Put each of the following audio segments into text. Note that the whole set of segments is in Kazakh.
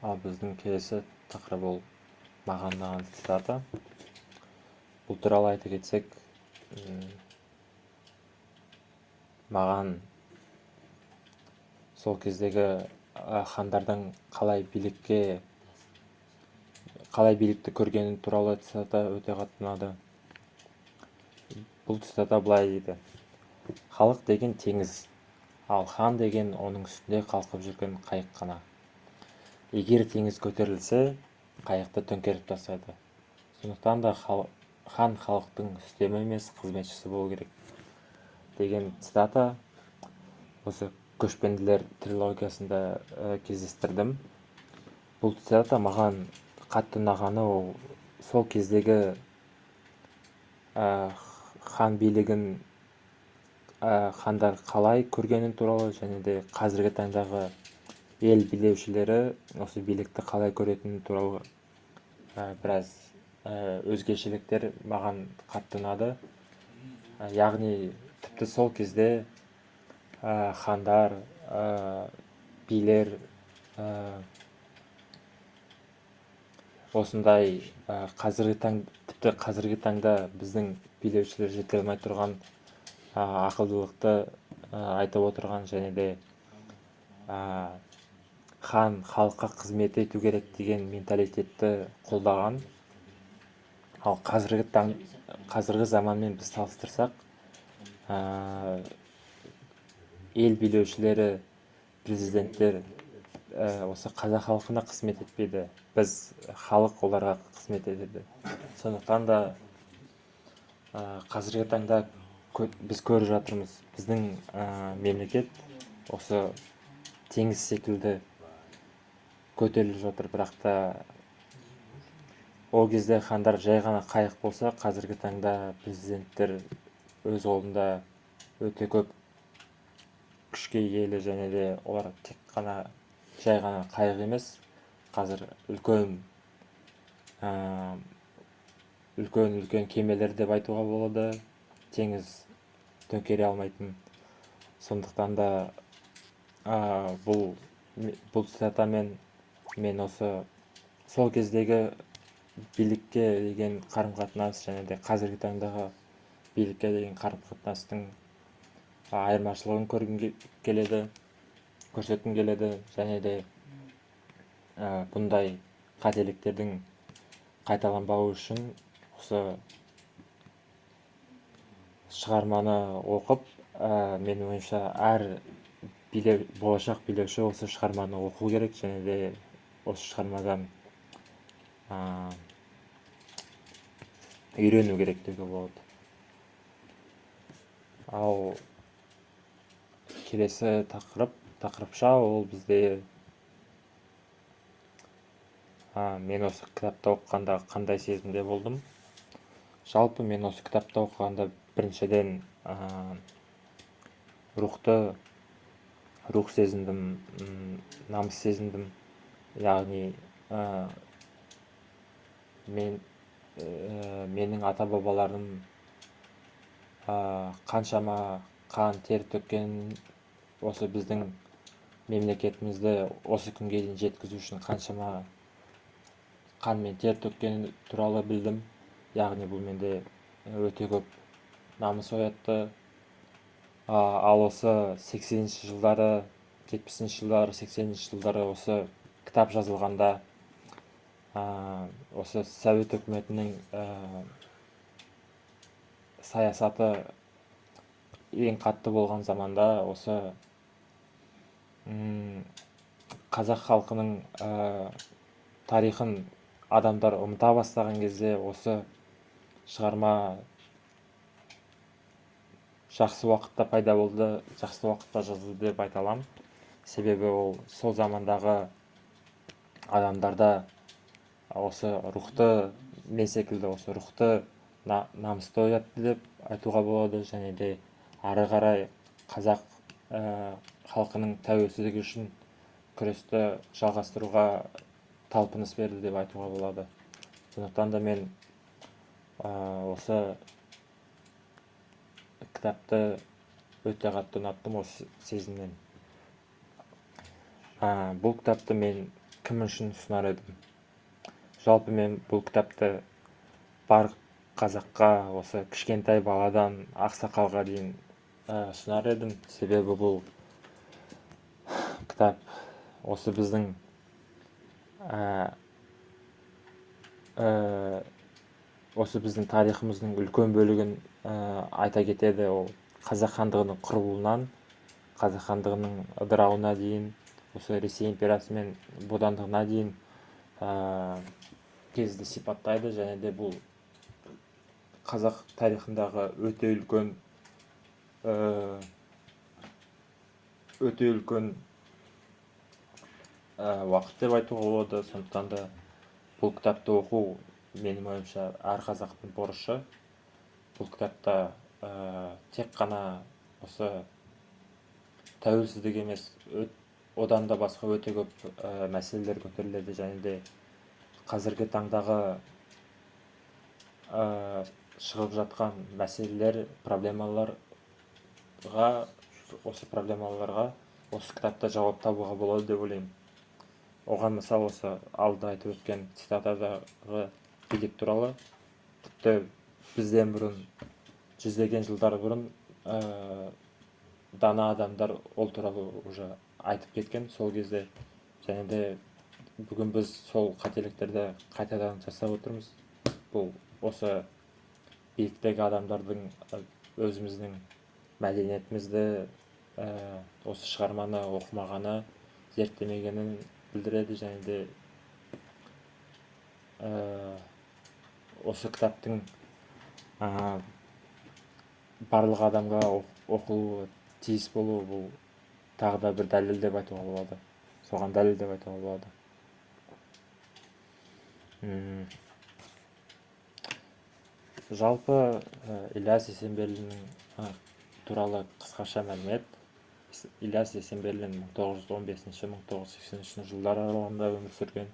Ал біздің келесі тақырып ол маған ұнаған цитата. Бұл туралы айта кетсек, маған сол кездегі хандардың қалай билікті көргені туралы цитата өте қатты ұнады. Бұл цитата былай дейді: халық деген теңіз, ал хан деген оның үстінде қалқып жүрген қайық қана. Егер теңіз көтерілсе, қайықты төңкеріп тастайды. Сондықтан да хан халықтың үстемі емес, қызметшісі болу керек деген цитата осы көшпенділер трилогиясында кездестірдім. Бұл цитата маған қатты ұнағаны ол сол кездегі хан билігін хандар қалай көргені туралы, және де қазіргі таңдағы ел билеушілері осы билікті қалай көретіні туралы біраз өзгешеліктер маған қатты ұнады. Яғни тіпті сол кезде хандар, билер осындай тіпті қазіргі таңда біздің билеушілер жете алмай тұрған ақылдылықты айтып отырған, және де хан халыққа қызмет ету керек деген менталитетті қолдаған. Ал қазіргі заманмен біз салыстырсақ, ел билеушілері, президенттер осы қазақ халқына қызмет етпейді. Біз халық оларға қызмет етеді. Сондықтан да қазіргі таңда біз көріп жатырмыз, біздің мемлекет осы теңіз секілді көтеріліп жатыр. Бірақ та ол кезде хандар жай ғана қайық болса, қазіргі таңда президенттер өз қолында өте көп күшке иелі, және де олар тек қана жай ғана қайық емес, қазір үлкен кемелер деп айтуға болады, теңіз төңкере алмайтын. Сондықтан да бұл цитатамен мен осы сол кездегі билікке деген қарым-қатынас, және де қазіргі таңдағы билікке деген қарым-қатынастың айырмашылығын көрсеткім келеді, және де бұндай қателіктердің қайталанбауы үшін осы шығарманы оқып, менің ойымша әр болашақ билеуші осы шығарманы оқу керек, және де осы шығармадан үйрену керек деуге болады. Ал келесі тақырыпша ол бізде мен осы кітапты оқығанда қандай сезімде болдым. Жалпы мен осы кітапты оқығанда біріншіден рух сезіндім, намыс сезіндім. Яғни менің ата-бабаларым қаншама қан тер төккен, осы біздің мемлекетімізді осы күнге дейін жеткізу үшін қаншама қан мен тер төккен туралы білдім. Яғни бұл менде өте көп намыс оятты. Ал осы 80-ші жылдары, 70-ші жылдары, 80-ші жылдары осы кітап жазылғанда, осы Совет үкіметінің саясаты ең қатты болған заманда, осы қазақ халқының тарихын адамдар ұмыта бастаған кезде осы шығарма жақсы уақытта пайда болды, жақсы уақытта жазылды деп айта аламын. Себебі ол сол замандағы адамдарда осы рухты, мен секілді осы рухты, намысты оятты деп айтуға болады, және де ары қарай қазақ халқының тәуелсіздігі үшін күресті жалғастыруға талпыныс берді деп айтуға болады. Сондықтан да мен осы кітапты өте қатты ұнаттым осы сезімнен. Бұл кітапты мен кім үшін ұсынар едім? Жалпы мен бұл кітапты бар қазаққа, осы кішкентай баладан ақсақалға дейін ұсынар едім. Себебі бұл кітап осы біздің тарихымыздың үлкен бөлігін айта кетеді. Ол қазақ хандығының құрылуынан қазақ хандығының ыдырауына дейін, осы Ресей империясы мен бодандығына дейін кезді сипаттайды. Және де бұл қазақ тарихындағы өте үлкен уақыт деп айтуға болады. Сондықтан да бұл кітапты оқу менің ойымша әр қазақтың борышы. Бұл кітапта тек қана осы тәуелсіздік емес, одан да басқа өте көп мәселелер көтеріледі. және де қазіргі таңдағы шығып жатқан мәселелер, осы проблемаларға осы кітапта жауап табуға болады деп ойлаймын. Оған мысал осы алда айтып өткен цитатадағы билік туралы. Тіпті бізден бұрын, жүздеген жылдар бұрын дана адамдар ол туралы уже айтып кеткен сол кезде. және де бүгін біз сол қателіктерді қайтадан жасап отырмыз. Бұл осы биліктегі адамдардың өзіміздің мәдениетімізді, осы шығарманы оқымағаны, зерттемегенін білдіреді. және де осы кітаптың барлық адамға оқылуы тиіс болуы, бұл тағы да бір дәлел деп айтуға болады. Соған дәлел деп айтуға болады. Жалпы Ілияс Есенберлиннің туралы қысқаша мәлімет. Ілияс Есенберлин 1915-1980 жылдар аралығында өмір сүрген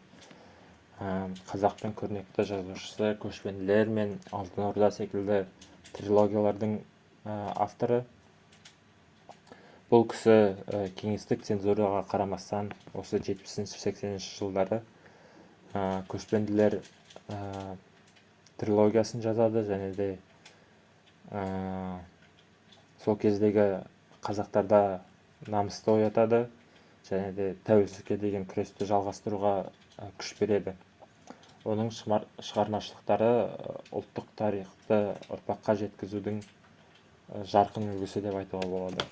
қазақтың көрнекті жазушысы, көшпенділер мен Алтын Орда секілді трилогиялардың авторы. Бұл кісі кеңестік цензураға қарамастан осы 70-80 жылдары көшпенділер трилогиясын жазады. және де сол кездегі қазақтарда намысты оятады. және де тәуелсіздікке деген күресті жалғастыруға күш береді. Оның шығармашылықтары ұлттық тарихты ұрпаққа жеткізудің жарқын үлгісі деп айтуға болады.